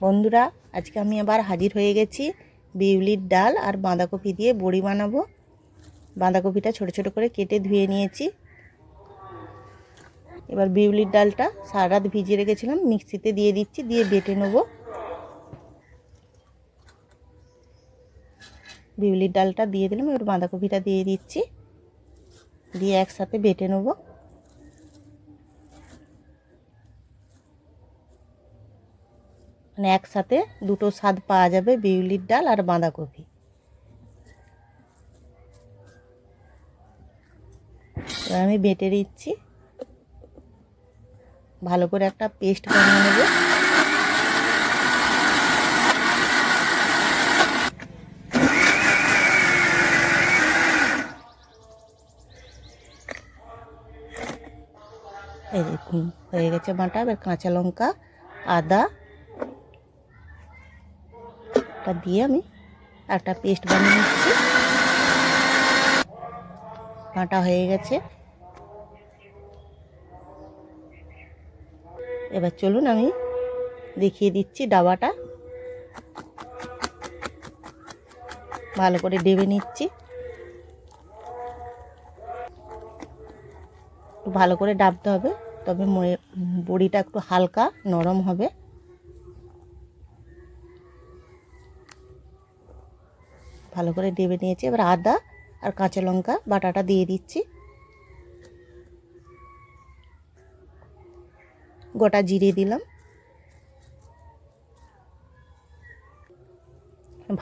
বন্ধুরা, আজকে আমি আবার হাজির হয়ে গেছি বিউলির ডাল আর বাঁধাকপি দিয়ে বড়ি বানাবো। বাঁধাকপিটা ছোট ছোট করে কেটে ধুয়ে নিয়েছি। এবার বিউলির ডালটা সারা রাত ভিজিয়ে রেখেছিলাম, মিক্সিতে দিয়ে দিচ্ছি, দিয়ে বেটে নেবো। বিউলির ডালটা দিয়ে দিলাম, এবার বাঁধাকপিটা দিয়ে দিচ্ছি, দিয়ে একসাথে বেটে নেবো। মানে একসাথে দুটো স্বাদ পাওয়া যাবে, বিউলির ডাল আর বাঁধাকপি। এবার আমি বেটে দিচ্ছি, ভালো করে একটা পেস্ট বানিয়ে নেব। এই দেখুন হয়ে গেছে বাটা। এবার কাঁচা লঙ্কা, আদা দিয়ে আমি একটা পেস্ট বানিয়ে নিচ্ছি। বাটা হয়ে গেছে। এবার চলুন আমি দেখিয়ে দিচ্ছি ডাবাটা। ভালো করে ডেবে নিচ্ছি, একটু ভালো করে ডাবতে হবে, তবে বড়িটা একটু হালকা নরম হবে। ভালো করে ডেবে নিয়েছি। এবার আদা আর কাঁচা লঙ্কা বাটাটা দিয়ে দিচ্ছি, গোটা জিরে দিলাম।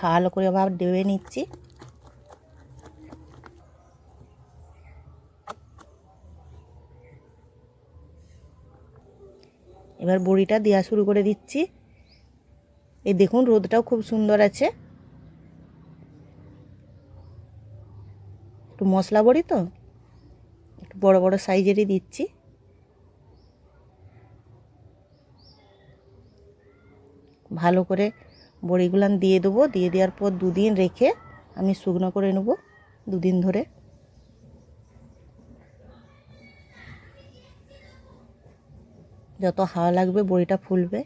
ভালো করে আবার ডেবে নিচ্ছি। এবার বড়িটা দেওয়া শুরু করে দিচ্ছি। এই দেখুন রোদটাও খুব সুন্দর আছে। একটু মশলা বড়ি তো একটু বড় বড় সাইজেরই দিচ্ছি। ভালো করে বড়িগুলান দিয়ে দেবো। দিয়ে দেওয়ার পর দুদিন রেখে আমি শুকনো করে নেব, দুদিন ধরে। যত হাওয়া লাগবে বড়িটা ফুলবে।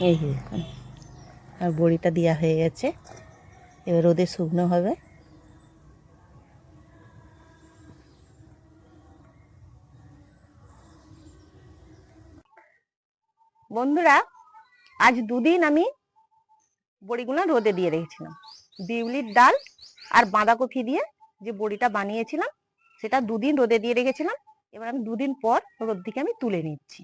এই দেখুন আর বড়িটা দেওয়া হয়ে গেছে। এবার রোদে শুকনো হবে। বন্ধুরা, আজ দুদিন আমি বড়িগুলো রোদে দিয়ে রেখেছিলাম। বিউলির ডাল আর বাঁধাকপি দিয়ে যে বড়িটা বানিয়েছিলাম সেটা দুদিন রোদে দিয়ে রেখেছিলাম। এবার আমি দুদিন পর রোদ থেকে আমি তুলে নিচ্ছি।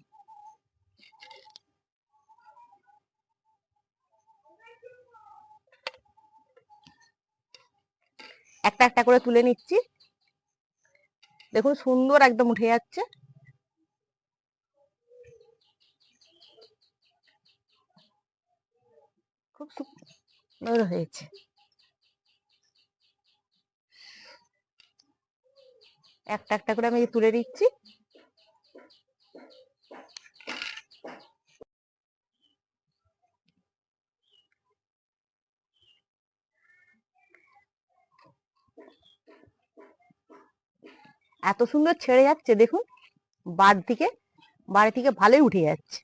একটা একটা করে তুলে নিচ্ছি। দেখুন সুন্দর একদম উঠে যাচ্ছে। খুব সুন্দর হয়েছে। একটা একটা করে আমি তুলে দিচ্ছি। এত সুন্দর ছেড়ে যাচ্ছে দেখুন, বাড়ি থেকে ভালোই উঠে যাচ্ছে।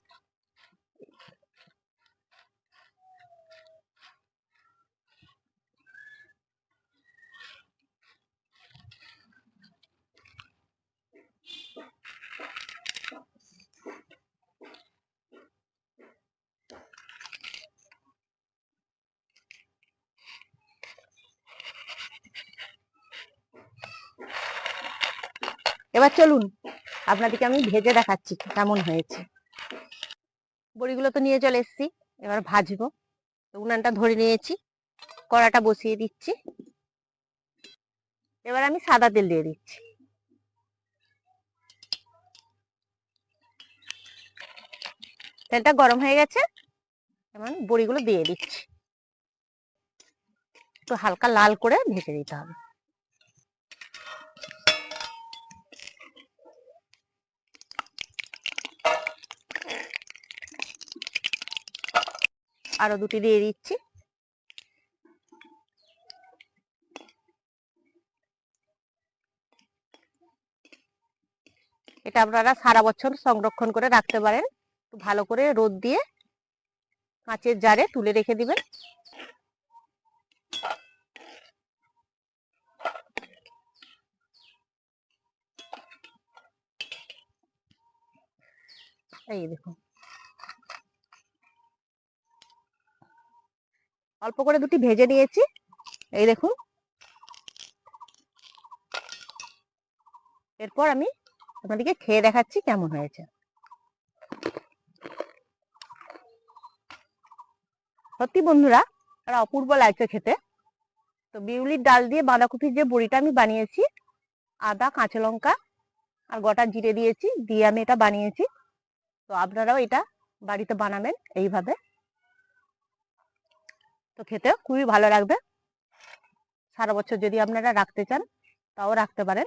এবার চলুন আপনাদেরকে আমি ভেজে দেখাচ্ছি কেমন হয়েছে। বড়িগুলো তো নিয়ে চলে এসেছি, এবার ভাজবো। উনানটা ধরে নিয়েছি, কড়াটা বসিয়ে দিচ্ছি। এবার আমি সাদা তেল দিয়ে দিচ্ছি। তেলটা গরম হয়ে গেছে, এবার বড়িগুলো দিয়ে দিচ্ছি। একটু হালকা লাল করে ভেজে দিতে হবে। আরো দুটি দিয়ে দিচ্ছি। এটা আপনারা সারা বছর সংরক্ষণ করে রাখতে পারেন। একটু ভালো করে রোদ দিয়ে কাঁচের জারে তুলে রেখে দিবেন। এই দেখুন, অল্প করে দুটি ভেজে নিয়েছি। এই দেখুন, এরপর আমি আপনাদেরকে খেয়ে দেখাচ্ছি কেমন হয়েছে। সত্যি বন্ধুরা, এটা অপূর্ব লাগছে খেতে। তো বিউলির ডাল দিয়ে বাঁধাকপির যে বড়িটা আমি বানিয়েছি, আদা, কাঁচা লঙ্কা আর গোটা জিরে দিয়েছি, দিয়ে আমি এটা বানিয়েছি। তো আপনারাও এটা বাড়িতে বানাবেন এইভাবে, তো খেতে খুবই ভালো লাগবে। সারা বছর যদি আপনারা রাখতে চান তাও রাখতে পারেন।